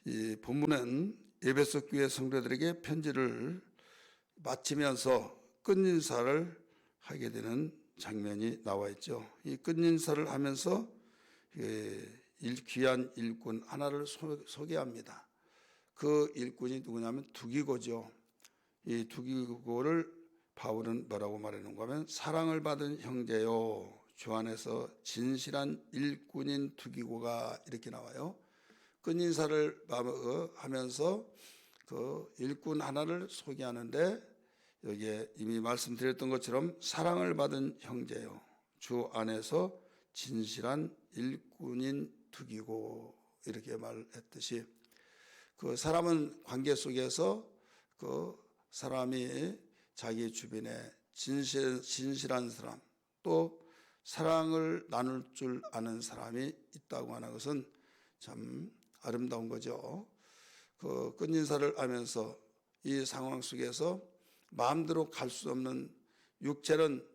이 본문은 에베소 교회 성도들에게 편지를 마치면서 끝인사를 하게 되는 장면이 나와 있죠. 이 끝인사를 하면서 귀한 일꾼 하나를 소개합니다. 그 일꾼이 누구냐면 두기고죠. 이 두기고를 바울은 뭐라고 말하는가 하면 사랑을 받은 형제요 주 안에서 진실한 일꾼인 두기고가 이렇게 나와요. 끝인사를 하면서 그 일꾼 하나를 소개하는데 여기에 이미 말씀드렸던 것처럼 사랑을 받은 형제요 주 안에서 진실한 일꾼인 두기고 이렇게 말했듯이 그 사람은 관계 속에서 그 사람이 자기 주변에 진실한 사람 또 사랑을 나눌 줄 아는 사람이 있다고 하는 것은 참 아름다운 거죠. 그 끝인사를 하면서 이 상황 속에서 마음대로 갈 수 없는 육체는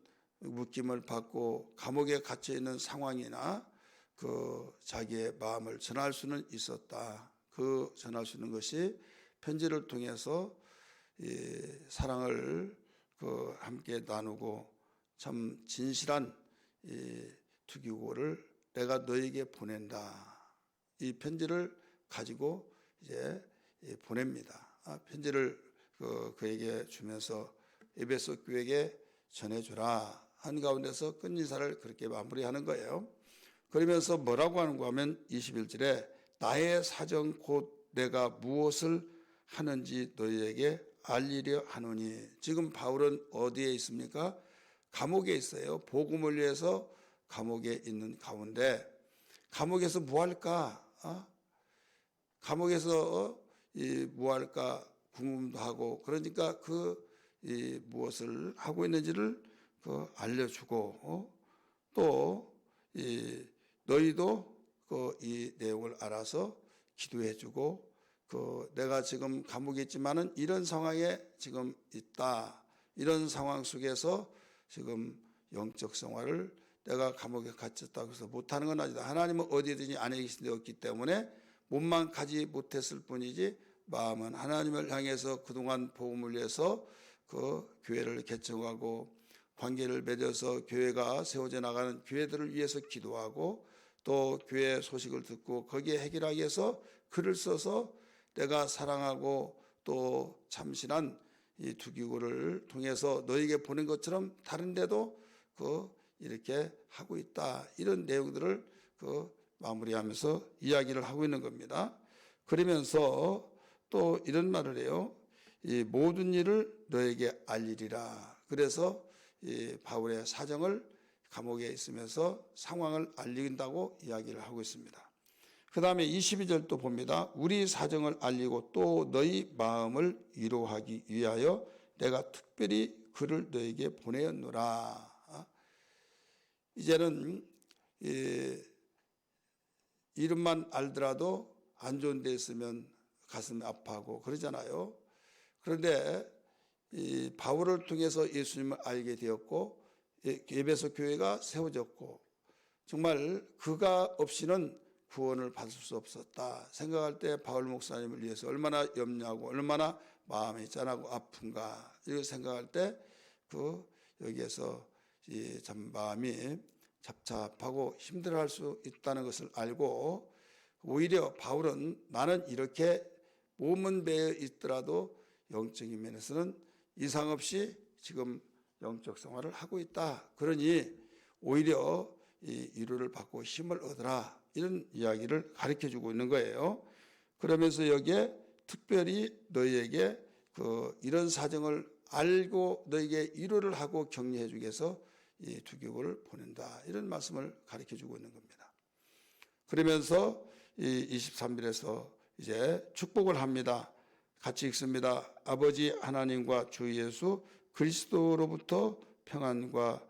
묶임을 받고 감옥에 갇혀 있는 상황이나 그 자기의 마음을 전할 수는 있었다. 그 전할 수 있는 것이 편지를 통해서 이 사랑을 그 함께 나누고 참 진실한 이 두기고를 내가 너에게 보낸다. 이 편지를 가지고 이제 보냅니다. 편지를 그에게 주면서 에베소 교회에게 전해주라 한 가운데서 끝인사를 그렇게 마무리하는 거예요. 그러면서 뭐라고 하는가 하면 21절에 나의 사정 곧 내가 무엇을 하는지 너희에게 알리려 하노니. 지금 바울은 어디에 있습니까? 감옥에 있어요. 복음을 위해서 감옥에 있는 가운데 감옥에서 뭐 할까? 감옥에서 뭐 할까 궁금도 하고 그러니까 무엇을 하고 있는지를 알려주고 또 너희도 이 내용을 알아서 기도해주고 내가 지금 감옥에 있지만은 이런 상황에 지금 있다. 이런 상황 속에서 지금 영적 생활을 내가 감옥에 갇혔다고 해서 못하는 건 아니다. 하나님은 어디든지 안에 계신 데 없기 때문에 몸만 가지 못했을 뿐이지 마음은 하나님을 향해서 그동안 복음을 위해서 그 교회를 개척하고 관계를 맺어서 교회가 세워져 나가는 교회들을 위해서 기도하고 또 교회 소식을 듣고 거기에 해결하기 위해서 글을 써서 내가 사랑하고 또 참신한 이 두기고를 통해서 너에게 보낸 것처럼 다른 데도 이렇게 하고 있다. 이런 내용들을 마무리하면서 이야기를 하고 있는 겁니다. 그러면서 또 이런 말을 해요. 이 모든 일을 너에게 알리리라. 그래서 이 바울의 사정을 감옥에 있으면서 상황을 알린다고 이야기를 하고 있습니다. 그 다음에 22절 또 봅니다. 우리 사정을 알리고 또 너희 마음을 위로하기 위하여 내가 특별히 그를 너에게 보내었노라. 이제는 이름만 알더라도 안 좋은 데 있으면 가슴이 아파하고 그러잖아요. 그런데 이 바울을 통해서 예수님을 알게 되었고 에베소 교회가 세워졌고 정말 그가 없이는 구원을 받을 수 없었다 생각할 때 바울 목사님을 위해서 얼마나 염려하고 얼마나 마음이 짠하고 아픈가 이렇게 생각할 때 여기에서 참 마음이 잡잡하고 힘들어할 수 있다는 것을 알고 오히려 바울은 나는 이렇게 몸은 배어 있더라도 영적인 면에서는 이상 없이 지금 영적 생활을 하고 있다. 그러니 오히려 이 위로를 받고 힘을 얻어라. 이런 이야기를 가르쳐주고 있는 거예요. 그러면서 여기에 특별히 너희에게 이런 사정을 알고 너에게 위로를 하고 격려해 주기 위해서 이 두기고를 보낸다. 이런 말씀을 가르쳐주고 있는 겁니다. 그러면서 이 23절에서 이제 축복을 합니다. 같이 읽습니다. 아버지 하나님과 주 예수 그리스도로부터 평안과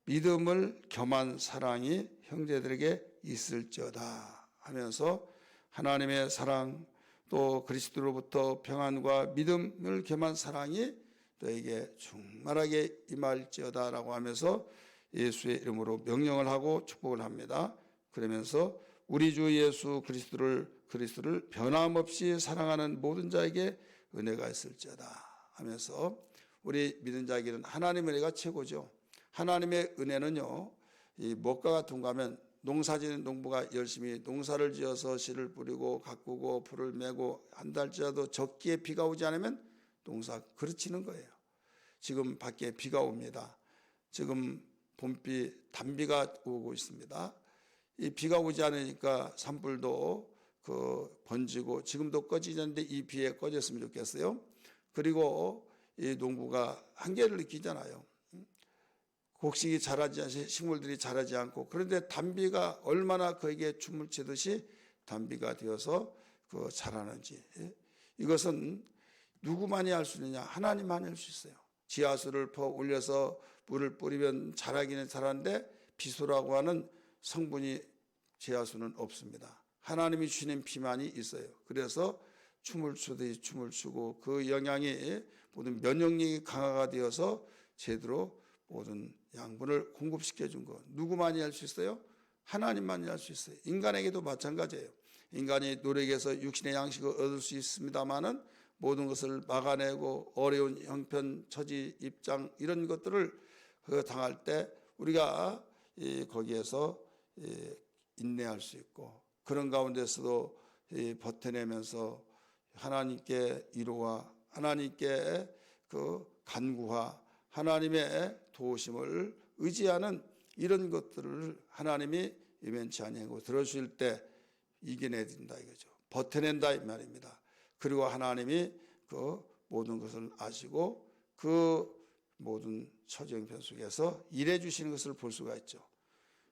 믿음을 겸한 사랑이 형제들에게 있을지어다 하면서 하나님의 사랑 또 그리스도로부터 평안과 믿음을 겸한 사랑이 너에게 충만하게 임할지어다 라고 하면서 예수의 이름으로 명령을 하고 축복을 합니다. 그러면서 우리 주 예수 그리스도를 그리스도를 변함없이 사랑하는 모든 자에게 은혜가 있을지어다 하면서 우리 믿는 자에게는 하나님의 은혜가 최고죠. 하나님의 은혜는요, 이 무엇과 같은가 하면 농사짓는 농부가 열심히 농사를 지어서 씨를 뿌리고 가꾸고 풀을 메고 한 달째라도 적기에 비가 오지 않으면 농사 그르치는 거예요. 지금 밖에 비가 옵니다. 지금 봄비, 단비가 오고 있습니다. 이 비가 오지 않으니까 산불도 번지고 지금도 꺼지지 않는데 이 비에 꺼졌으면 좋겠어요. 그리고 이 농부가 한계를 느끼잖아요. 곡식이 자라지 않고 식물들이 자라지 않고, 그런데 단비가 얼마나 그에게 춤을 추듯이 단비가 되어서 자라는지, 이것은 누구만이 알 수 있느냐? 하나님만이 알 수 있어요. 지하수를 퍼 올려서 물을 뿌리면 자라기는 자라는데 비소라고 하는 성분이 지하수는 없습니다. 하나님이 주시는 피만이 있어요. 그래서 춤을 추듯이 춤을 추고 그 영양이 모든 면역력이 강화가 되어서 제대로 모든 양분을 공급시켜 준 것, 누구만이 할 수 있어요? 하나님만이 할 수 있어요. 인간에게도 마찬가지예요. 인간이 노력해서 육신의 양식을 얻을 수 있습니다마는 모든 것을 막아내고 어려운 형편, 처지, 입장 이런 것들을 당할 때 우리가 거기에서 인내할 수 있고, 그런 가운데서도 버텨내면서 하나님께 위로와 하나님께 간구와 하나님의 도우심을 의지하는 이런 것들을 하나님이 이면치 아니하고 들어주실 때 이겨내야 된다 이거죠. 버텨낸다 이 말입니다. 그리고 하나님이 그 모든 것을 아시고 그 모든 처지형편 속에서 일해 주시는 것을 볼 수가 있죠.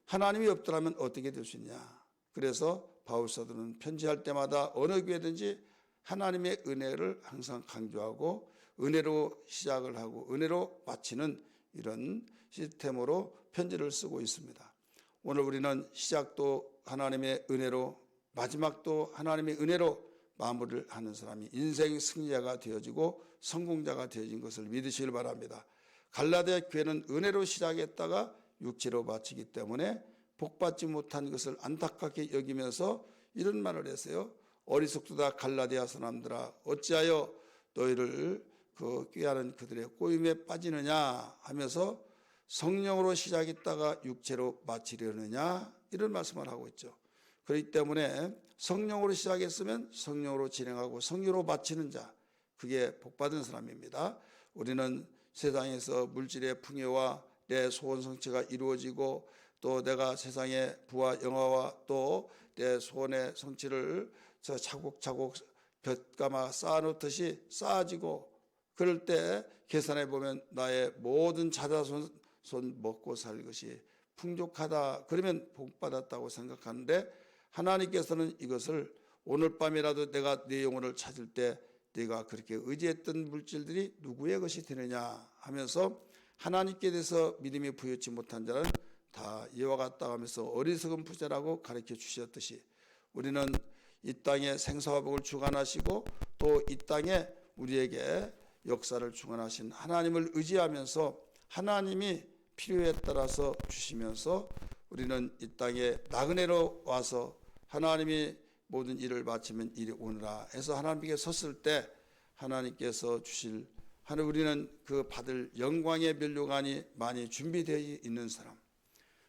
하나님이 없더라면 어떻게 될 수 있냐? 그래서 바울 사도는 편지할 때마다 어느 교회든지 하나님의 은혜를 항상 강조하고 은혜로 시작을 하고 은혜로 마치는 이런 시스템으로 편지를 쓰고 있습니다. 오늘 우리는 시작도 하나님의 은혜로 마지막도 하나님의 은혜로 마무리를 하는 사람이 인생 승리자가 되어지고 성공자가 되어진 것을 믿으시길 바랍니다. 갈라디아 교회는 은혜로 시작했다가 육체로 마치기 때문에 복받지 못한 것을 안타깝게 여기면서 이런 말을 했어요. 어리석도다 갈라디아 사람들아, 어찌하여 너희를 꾀하는 그들의 꼬임에 빠지느냐 하면서 성령으로 시작했다가 육체로 마치려느냐 이런 말씀을 하고 있죠. 그렇기 때문에 성령으로 시작했으면 성령으로 진행하고 성령으로 마치는 자, 그게 복받은 사람입니다. 우리는 세상에서 물질의 풍요와 내 소원 성취가 이루어지고 또 내가 세상의 부와 영화와 또 내 소원의 성취를 차곡차곡 볏감아 쌓아놓듯이 쌓아지고, 그럴 때 계산해 보면 나의 모든 자자손 먹고 살 것이 풍족하다, 그러면 복받았다고 생각하는데 하나님께서는 이것을 오늘 밤이라도 내가 네 영혼을 찾을 때 네가 그렇게 의지했던 물질들이 누구의 것이 되느냐 하면서 하나님께 대해서 믿음이 부여치 못한 자는 다 이와 같다 하면서 어리석은 부자라고 가르쳐 주셨듯이 우리는 이 땅에 생사와 복을 주관하시고 또 이 땅에 우리에게 역사를 주관하신 하나님을 의지하면서 하나님이 필요에 따라서 주시면서 우리는 이 땅에 나그네로 와서 하나님이 모든 일을 마치면 이리 오느라 해서 하나님께 섰을 때 하나님께서 주실 우리는 그 받을 영광의 면류관이 많이 준비되어 있는 사람,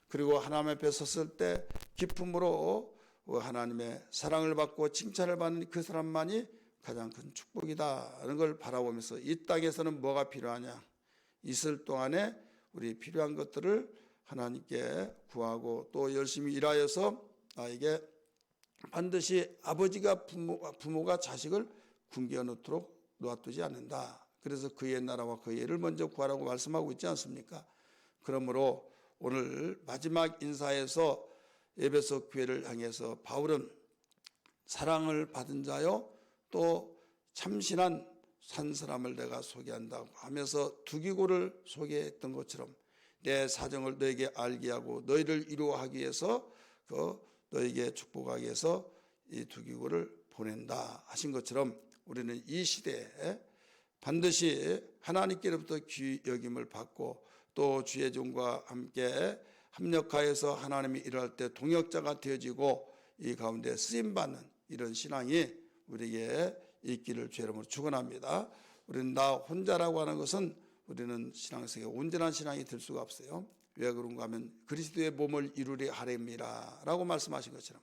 그리고 하나님 앞에 섰을 때 기쁨으로 하나님의 사랑을 받고 칭찬을 받는 그 사람만이 가장 큰 축복이다 하는 걸 바라보면서 이 땅에서는 뭐가 필요하냐, 있을 동안에 우리 필요한 것들을 하나님께 구하고 또 열심히 일하여서 나에게 반드시 아버지가 부모가 자식을 굶겨 놓도록 놓아두지 않는다. 그래서 그의 나라와 그의 일을 먼저 구하라고 말씀하고 있지 않습니까? 그러므로 오늘 마지막 인사에서 에베소 교회를 향해서 바울은 사랑을 받은 자요 또 참신한 산 사람을 내가 소개한다고 하면서 두기고를 소개했던 것처럼 내 사정을 너에게 알게 하고 너희를 이루어하기 위해서 너에게 축복하기 위해서 이 두기고를 보낸다 하신 것처럼 우리는 이 시대에 반드시 하나님께로부터 귀 여김을 받고 또 주의 종과 함께 합력하여서 하나님이 일할 때 동역자가 되어지고 이 가운데 쓰임받는 이런 신앙이 우리에게 있기를 주의 이름으로 축원합니다. 우리는 나 혼자라고 하는 것은 우리는 신앙생활에 온전한 신앙이 될 수가 없어요. 왜 그런가 하면 그리스도의 몸을 이루리 하렵니다 라고 말씀하신 것처럼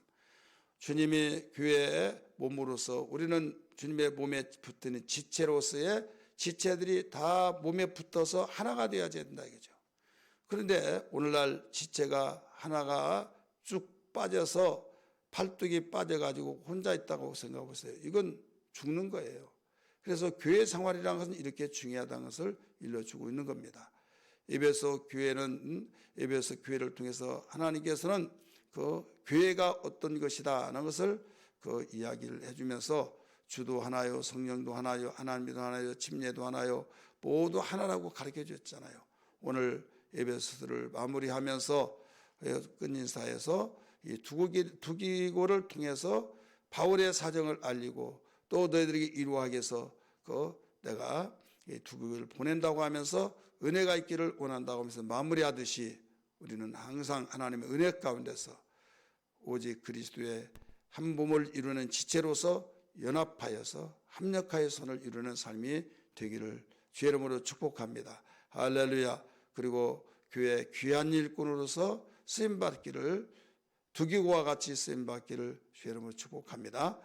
주님이 교회의 몸으로서 우리는 주님의 몸에 붙는 지체로서의 지체들이 다 몸에 붙어서 하나가 되어야 된다 이거죠. 그런데 오늘날 지체가 하나가 쭉 빠져서 팔뚝이 빠져가지고 혼자 있다고 생각해 보세요. 이건 죽는 거예요. 그래서 교회 생활이라는 것은 이렇게 중요하다는 것을 일러주고 있는 겁니다. 에베소 교회를 통해서 하나님께서는 그 교회가 어떤 것이다 하는 것을 그 이야기를 해주면서 주도 하나요, 성령도 하나요, 하나님도 하나요, 침례도 하나요, 모두 하나라고 가르쳐 주셨잖아요. 오늘 에베소서를 마무리하면서 끝인사에서 이 두 기고를 통해서 바울의 사정을 알리고 또 너희들에게 이루하게 해서 내가 이 두 기고를 보낸다고 하면서 은혜가 있기를 원한다고 하면서 마무리하듯이 우리는 항상 하나님의 은혜 가운데서 오직 그리스도의 한 몸을 이루는 지체로서 연합하여서 합력하여 선을 이루는 삶이 되기를 주의 이름으로 축복합니다. 할렐루야. 그리고 교회 귀한 일꾼으로서 쓰임받기를 두기고와 같이 쓰임받기를 주의 이름으로 축복합니다.